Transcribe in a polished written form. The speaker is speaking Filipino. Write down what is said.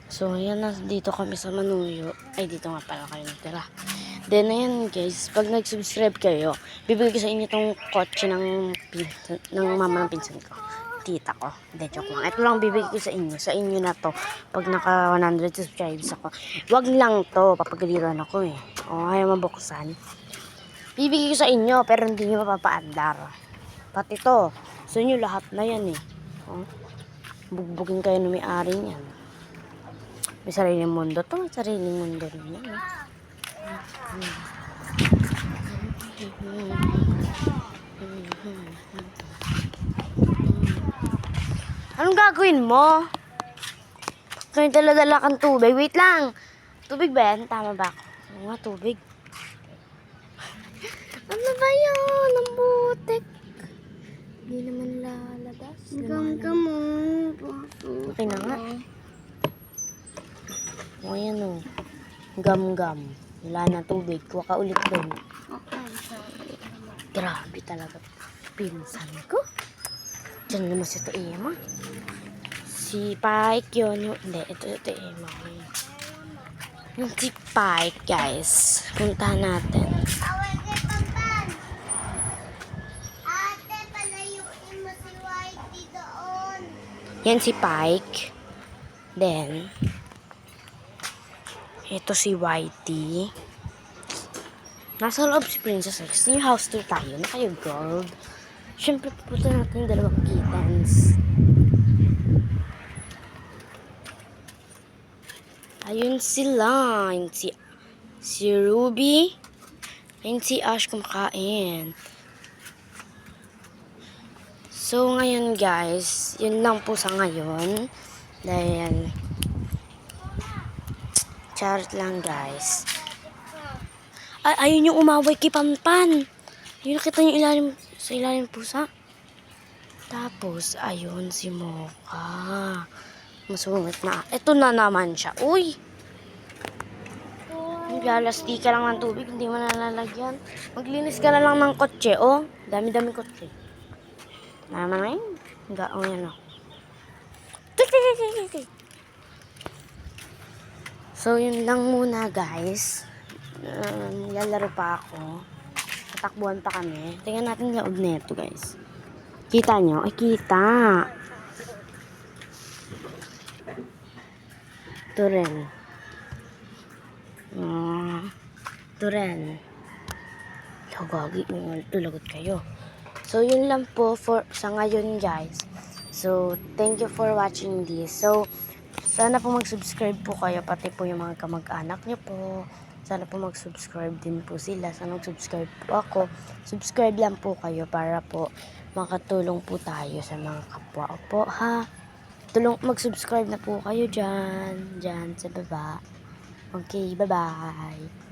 So, ayan na, dito kami sa Manuyo. Ay, dito nga pala kayo natira. Then, ayan guys, pag nag-subscribe kayo, bibigay ko sa inyo tong kotse ng mama ng pinsan ko. Tita ko. Hindi, joke lang. Ito lang bibigay ko sa inyo. Sa inyo na to. Pag naka 100 subscribes ako. Wag lang to. Papagaliran ako eh. O, ayaw mabuksan. Bibigay ko sa inyo, pero hindi nyo mapapaandar. Pati to. Sa inyo lahat na yan eh. O, bugbugin kayo na may-ari niyan. May sariling mundo to. May sariling mundo rin yan. Anong gagawin mo? Kaya dala-dala kang tubig. Wait lang. Tubig ba yan? Tama ba ako? Oo nga, tubig. Ano ba yan? Ang butik. Hindi naman lalabas. Gam mo. Okay na nga. O, ayan o. Gam-gam. Wala na tubig. Kuha ka ulit doon. Grabe talaga. Pinsan ko. Diyan naman si Emma. Si Pike yun. Hindi, ito Emma. Yung si Pike, guys. Puntahan natin. Ate, palayuin mo si Whitey doon. Yan si Pike. Then, ito si Whitey. Nasa loob si Princess X. New house tour tayo. Na kayo, gold. Siyempre, pupunta natin yung dalawang kittens. Ayun sila. Ayun si Ruby. Ayun si Ash kumakain. So, ngayon guys, yun lang po sa ngayon. Dahil, charot lang guys. Ay, ayun yung umaway kay Panpan. Ayun, nakita niyo sa ilalim pusa. Tapos, ayun si Mocha. Masungit na. Ito na naman siya. Uy! Naglalasti ka lang ng tubig, hindi mo nalalagyan. Maglinis ka na lang ng kotse, oh. Dami-dami kotse. Naman na yun. O, yan, oh. So, yun lang muna, guys. Lalaro pa ako. Tatakbuhan pa kami. Tingnan natin yung loob neto, guys. Kita nyo? Ay, kita. Ito rin. Ito rin. Gagi. Tulagot kayo. So, yun lang po sa ngayon, guys. So, thank you for watching this. So, sana po mag-subscribe po kayo, pati po yung mga kamag-anak nyo po. Sana po mag-subscribe din po sila. Sana mag-subscribe po ako. Subscribe lang po kayo para po makatulong po tayo sa mga kapwa po, ha? Mag-subscribe na po kayo dyan sa baba. Okay, bye-bye.